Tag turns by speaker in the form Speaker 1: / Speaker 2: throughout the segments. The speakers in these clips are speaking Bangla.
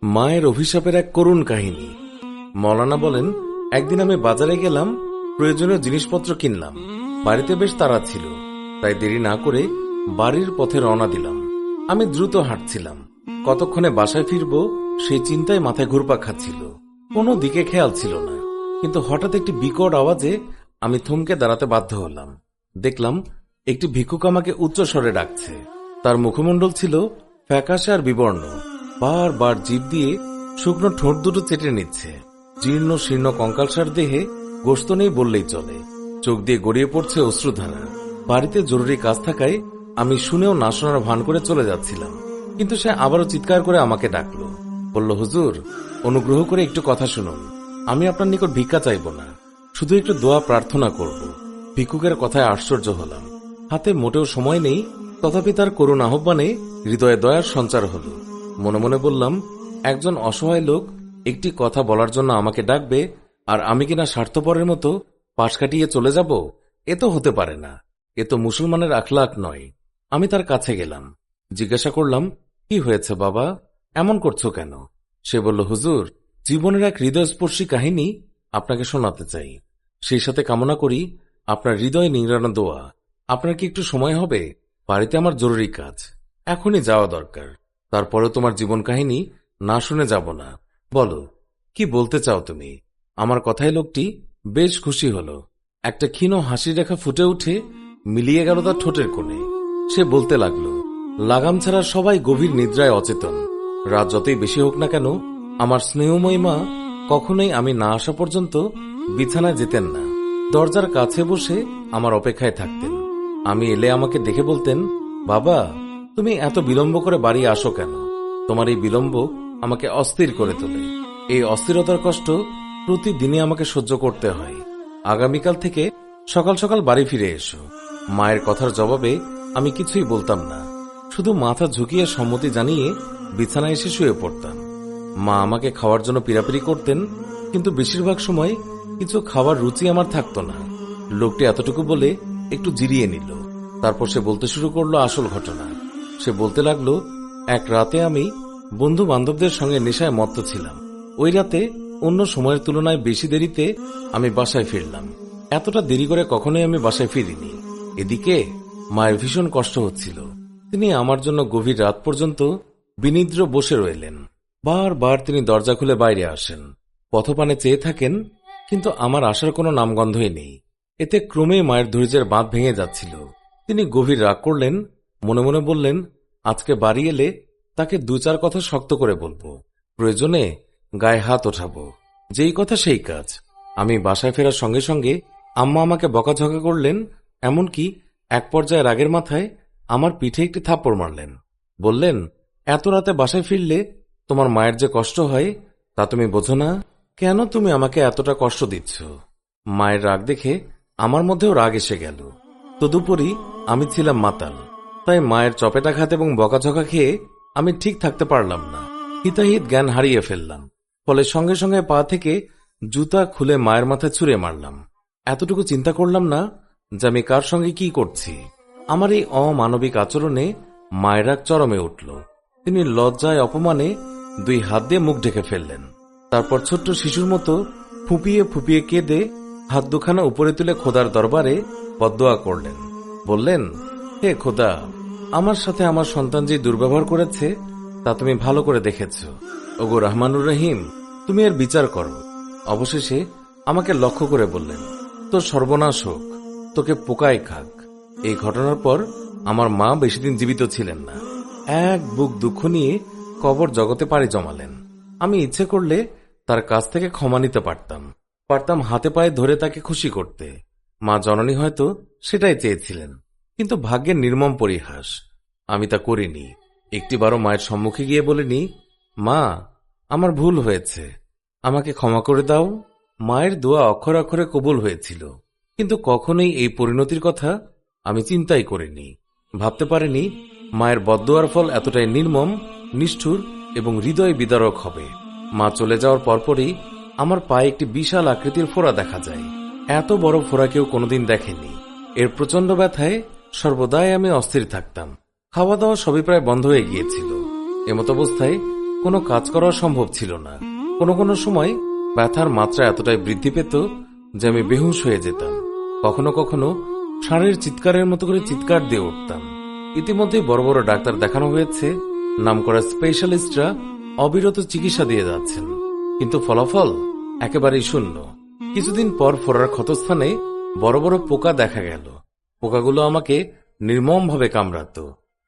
Speaker 1: মায়ের অভিশাপের এক করুণ কাহিনী। মৌলানা বলেন, একদিন আমি বাজারে গেলাম, প্রয়োজনীয় জিনিসপত্র কিনলাম। বাড়িতে বেশ তাড়া ছিল, তাই দেরি না করে বাড়ির পথে রওনা দিলাম। আমি দ্রুত হাঁটছিলাম, কতক্ষণে বাসায় ফিরব সেই চিন্তায় মাথায় ঘুরপাক খাচ্ছিল। কোনো দিকে খেয়াল ছিল না, কিন্তু হঠাৎ একটি বিকট আওয়াজে আমি থমকে দাঁড়াতে বাধ্য হলাম। দেখলাম একটি ভিক্ষুক আমাকে উচ্চ স্বরে ডাকছে। তার মুখমণ্ডল ছিল ফ্যাকাশে আর বিবর্ণ, বারবার জিভ দিয়ে শুকনো ঠোঁট দুটো চেটে নিচ্ছে। জীর্ণ শীর্ণ কঙ্কালসার দেহে গোশত নেই বললেই চলে, চোখ দিয়ে গড়িয়ে পড়ছে অশ্রুধারা। বাড়িতে জরুরি কাজ থাকায় আমি শুনেও না শোনার ভান করে চলে যাচ্ছিলাম, কিন্তু সে আবারও চিৎকার করে আমাকে ডাকলো। বলল, হুজুর, অনুগ্রহ করে একটু কথা শুনুন। আমি আপনার নিকট ভিক্ষা চাইব না, শুধু একটু দোয়া প্রার্থনা করব। ভিক্ষুকের কথায় আশ্চর্য হলাম। হাতে মোটেও সময় নেই, তথাপি তার করুণ আহ্বানে হৃদয়ে দয়ার সঞ্চার হল। মনে মনে বললাম, একজন অসহায় লোক একটি কথা বলার জন্য আমাকে ডাকবে, আর আমি কিনা স্বার্থপরের মতো পাশ কাটিয়ে চলে যাব? এ তো হতে পারে না, এ তো মুসলমানের আখলাক নয়। আমি তার কাছে গেলাম, জিজ্ঞাসা করলাম, কি হয়েছে বাবা, এমন করছো কেন? সে বলল, হুজুর, জীবনের এক হৃদয়স্পর্শী কাহিনী আপনাকে শোনাতে চাই। সেই সাথে কামনা করি আপনার হৃদয় নিংড়ানো দোয়া। আপনার কি একটু সময় হবে? বাড়িতে আমার জরুরি কাজ, এখনই যাওয়া দরকার। তারপরেও তোমার জীবন কাহিনী না শুনে যাব না। বলো, কি বলতে চাও তুমি? আমার কথায় লোকটি বেশ খুশি হল। একটা ক্ষীণ হাসির রেখা ফুটে উঠে মিলিয়ে গেল তার ঠোঁটের কোণে। সে বলতে লাগলো, লাগাম ছাড়া সবাই গভীর নিদ্রায় অচেতন। রাত যতই বেশি হোক না কেন, আমার স্নেহময়ী মা কখনোই আমি না আসা পর্যন্ত বিছানায় যেতেন না। দরজার কাছে বসে আমার অপেক্ষায় থাকতেন। আমি এলে আমাকে দেখে বলতেন, বাবা, তুমি এত বিলম্ব করে বাড়ি আসো কেন? তোমার এই বিলম্ব আমাকে অস্থির করে তোলে। এই অস্থিরতার কষ্ট প্রতিদিনই আমাকে সহ্য করতে হয়। আগামীকাল থেকে সকাল সকাল বাড়ি ফিরে এসো। মায়ের কথার জবাবে আমি কিছুই বলতাম না, শুধু মাথা ঝুঁকিয়ে সম্মতি জানিয়ে বিছানায় এসে শুয়ে পড়তাম। মা আমাকে খাওয়ার জন্য পিড়াপিড়ি করতেন, কিন্তু বেশিরভাগ সময় কিছু খাবার রুচি আমার থাকতো না। লোকটি এতটুকু বলে একটু জিরিয়ে নিল। তারপর সে বলতে শুরু করলো আসল ঘটনা। সে বলতে লাগলো, এক রাতে আমি বন্ধু বান্ধবদের সঙ্গে নেশায় মত্ত ছিলাম। ওই রাতে অন্য সময়ের তুলনায় বেশি দেরিতে আমি বাসায় ফিরলাম। এতটা দেরি করে কখনোই আমি বাসায় ফিরিনি। এদিকে মায়ের ভীষণ কষ্ট হচ্ছিল। তিনি আমার জন্য গভীর রাত পর্যন্ত বিনিদ্র বসে রইলেন। বারবার তিনি দরজা খুলে বাইরে আসেন, পথপানে চেয়ে থাকেন, কিন্তু আমার আসার কোনো নামগন্ধই নেই। এতে ক্রমে মায়ের ধৈর্যের বাঁধ ভেঙে যাচ্ছিল। তিনি গভীর রাগ করলেন, মনে মনে বললেন, আজকে বাড়ি এলে তাকে দু চার কথা শক্ত করে বলবো, প্রয়োজনে গায়ে হাত ওঠাবো। যেই কথা সেই কাজ। আমি বাসায় ফেরার সঙ্গে সঙ্গে আম্মা আমাকে বকাঝকা করলেন, এমনকি এক পর্যায়ে রাগের মাথায় আমার পিঠে একটি থাপ্পড় মারলেন। বললেন, এত রাতে বাসায় ফিরলে তোমার মায়ের যে কষ্ট হয় তা তুমি বোঝো না? কেন তুমি আমাকে এতটা কষ্ট দিচ্ছ? মায়ের রাগ দেখে আমার মধ্যেও রাগ এসে গেল। তদুপরি আমি ছিলাম মাতাল, তাই মায়ের চপেটাঘাত এবং বকাঝকা খেয়ে আমি ঠিক থাকতে পারলাম না। হিতাহিত জ্ঞান হারিয়ে ফেললাম। ফলে সঙ্গে সঙ্গে পা থেকে জুতা খুলে মায়ের মাথায় ছুঁড়ে মারলাম। এতটুকু চিন্তা করলাম না যে আমি কার সঙ্গে কি করছি। আমার এই অমানবিক আচরণে মায়ের রাগ চরমে উঠল। তিনি লজ্জায় অপমানে দুই হাত দিয়ে মুখ ঢেকে ফেললেন। তারপর ছোট্ট শিশুর মতো ফুপিয়ে ফুপিয়ে কেঁদে হাত দুখানা উপরে তুলে খোদার দরবারে বদদোয়া করলেন। বললেন, হে খোদা, আমার সাথে আমার সন্তান যে দুর্ব্যবহার করেছে তা তুমি ভালো করে দেখেছ। ওগো রহমানুর রহিম, তুমি এর বিচার করো। অবশেষে আমাকে লক্ষ্য করে বললেন, তোর সর্বনাশ হোক, তোকে পোকায় খাক। এই ঘটনার পর আমার মা বেশি দিন জীবিত ছিলেন না। এক বুক দুঃখ নিয়ে কবর জগতে পাড়ি জমালেন। আমি ইচ্ছে করলে তার কাছ থেকে ক্ষমা নিতে পারতাম হাতে পায়ে ধরে তাকে খুশি করতে। মা জননী হয়তো সেটাই চেয়েছিলেন, কিন্তু ভাগ্যের নির্মম পরিহাস, আমি তা করিনি। একটিবারও মায়ের সম্মুখে গিয়ে বলিনি, মা, আমার ভুল হয়েছে, আমাকে ক্ষমা করে দাও। মায়ের দোয়া অক্ষরে অক্ষরে কবুল হয়েছিল, কিন্তু কখনোই এই পরিণতির কথা আমি চিন্তাই করিনি। ভাবতে পারিনি মায়ের বদদোয়ার ফল এতটাই নির্মম, নিষ্ঠুর এবং হৃদয় বিদারক হবে। মা চলে যাওয়ার পরপরই আমার পায়ে একটি বিশাল আকৃতির ফোড়া দেখা যায়। এত বড় ফোড়া কেউ কোনোদিন দেখেনি। এর প্রচন্ড ব্যথায় সর্বদাই আমি অস্থির থাকতাম। খাওয়া দাওয়া সবই প্রায় বন্ধ হয়ে গিয়েছিল। এমত অবস্থায় কোনো কাজ করা সম্ভব ছিল না। কোনো কোনো সময় ব্যথার মাত্রা এতটাই বৃদ্ধি পেত যে আমি বেহুশ হয়ে যেতাম। কখনো কখনো ষাঁড়ের চিৎকারের মতো করে চিৎকার দিয়ে উঠতাম। ইতিমধ্যে বড় বড় ডাক্তার দেখানো হয়েছে, নামকরা স্পেশালিস্টরা অবিরত চিকিৎসা দিয়ে যাচ্ছেন, কিন্তু ফলাফল একেবারেই শূন্য। কিছুদিন পর ফোড়ার ক্ষতস্থানে বড় বড় পোকা দেখা গেল। পোকাগুলো আমাকে নির্মমভাবে কামড়াত।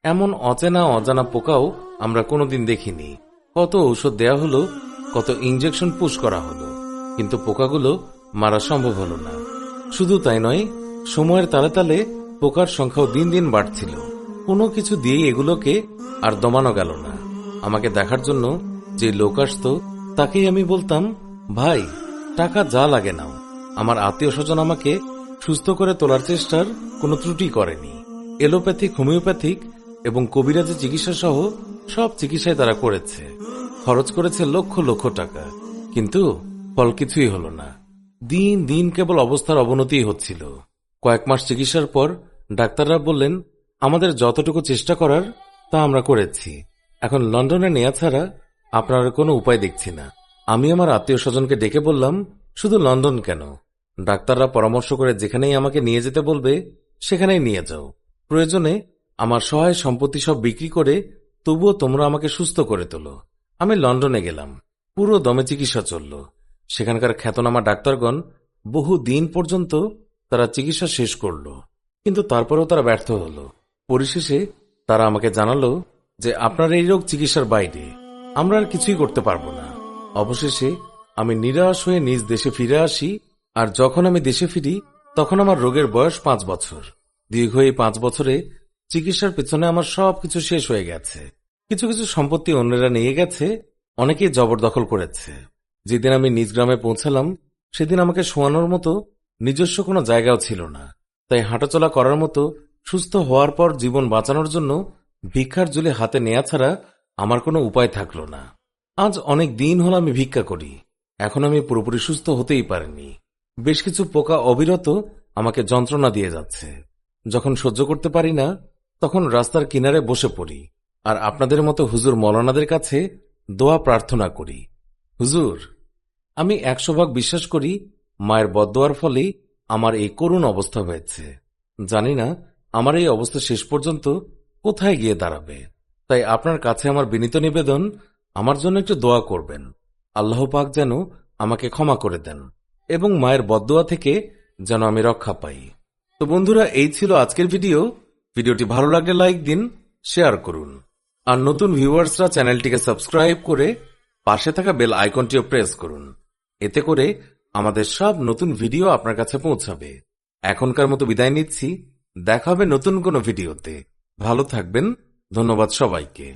Speaker 1: এমন অচেনা অজানা পোকাও আমরা কোনোদিন দেখিনি। কত ঔষধ দেয়া হলো, কত ইঞ্জেকশন পুশ করা হলো, কিন্তু পোকাগুলো মারা সম্ভব হলো না। শুধু তাই নয়, সময়ের তালে তালে পোকার সংখ্যাও দিন দিন বাড়ছিল। কোনো কিছু দিয়েই এগুলোকে আর দমানো গেল না। আমাকে দেখার জন্য যে লোক আসত তাকেই আমি বলতাম, ভাই টাকা যা লাগে নাও। আমার আত্মীয় স্বজন আমাকে সুস্থ করে তোলার চেষ্টার কোনো ত্রুটি করেনি। এলোপ্যাথিক, হোমিওপ্যাথিক এবং কবিরাজি চিকিৎসা সহ সব চিকিৎসায় তারা করেছে, খরচ করেছে লক্ষ লক্ষ টাকা, কিন্তু ফল কিছুই হল না। দিন দিন কেবল অবস্থার অবনতি হচ্ছিল। কয়েক মাস চিকিৎসার পর ডাক্তাররা বললেন, আমাদের যতটুকু চেষ্টা করার তা আমরা করেছি, এখন লন্ডনে নেওয়া ছাড়া আপনার কোনো উপায় দেখছি না। আমি আমার আত্মীয় স্বজনকে ডেকে বললাম, শুধু লন্ডন কেন, ডাক্তাররা পরামর্শ করে যেখানেই আমাকে নিয়ে যেতে বলবে সেখানেই নিয়ে যাও। প্রয়োজনে আমার সহায় সম্পত্তি সব বিক্রি করে তবুও তোমরা আমাকে সুস্থ করে তোলো। আমি লন্ডনে গেলাম। পুরো দমে চিকিৎসা চলল। সেখানকার খ্যাতনামা ডাক্তারগণ বহু দিন পর্যন্ত তারা চিকিৎসা শেষ করল, কিন্তু তারপরেও তারা ব্যর্থ হল। পরিশেষে তারা আমাকে জানালো যে আপনার এই রোগ চিকিৎসার বাইরে, আমরা আর কিছুই করতে পারবো না। অবশেষে আমি নিরাশ হয়ে নিজ দেশে ফিরে আসি। আর যখন আমি দেশে ফিরি তখন আমার রোগের বয়স 5 বছর। দীর্ঘ এই 5 বছরে চিকিৎসার পেছনে আমার সবকিছু শেষ হয়ে গেছে। কিছু কিছু সম্পত্তি অন্যেরা নিয়ে গেছে, অনেকেই জবরদখল করেছে। যেদিন আমি নিজ গ্রামে পৌঁছালাম সেদিন আমাকে শোয়ানোর মতো নিজস্ব কোনো জায়গাও ছিল না। তাই হাঁটাচলা করার মতো, সুস্থ হওয়ার পর জীবন বাঁচানোর জন্য ভিক্ষার ঝুলি হাতে নেয়া ছাড়া আমার কোনো উপায় থাকল না। আজ অনেক দিন হল আমি ভিক্ষা করি। এখন আমি পুরোপুরি সুস্থ হতেই পারিনি। বেশ কিছু পোকা অবিরত আমাকে যন্ত্রণা দিয়ে যাচ্ছে। যখন সহ্য করতে পারি না তখন রাস্তার কিনারে বসে পড়ি আর আপনাদের মতো হুজুর মৌলানাদের কাছে দোয়া প্রার্থনা করি। হুজুর, আমি 100% বিশ্বাস করি মায়ের বদদোয়ার ফলে আমার এই করুণ অবস্থা হয়েছে। জানি না আমার এই অবস্থা শেষ পর্যন্ত কোথায় গিয়ে দাঁড়াবে। তাই আপনার কাছে আমার বিনীত নিবেদন, আমার জন্য একটু দোয়া করবেন। আল্লাহ পাক যেন আমাকে ক্ষমা করে দেন এবং মায়ের বদদোয়া থেকে যেন আমি রক্ষা পাই। তো বন্ধুরা, এই ছিল আজকের ভিডিও। ভিডিওটি ভালো লাগলে লাইক দিন, শেয়ার করুন, আর নতুন ভিউয়ার্সরা চ্যানেলটিকে সাবস্ক্রাইব করে পাশে থাকা বেল আইকনটিও প্রেস করুন। এতে করে আমাদের সব নতুন ভিডিও আপনার কাছে পৌঁছাবে। এখনকার মতো বিদায় নিচ্ছি। দেখা হবে নতুন কোনো ভিডিওতে। ভালো থাকবেন। ধন্যবাদ সবাইকে।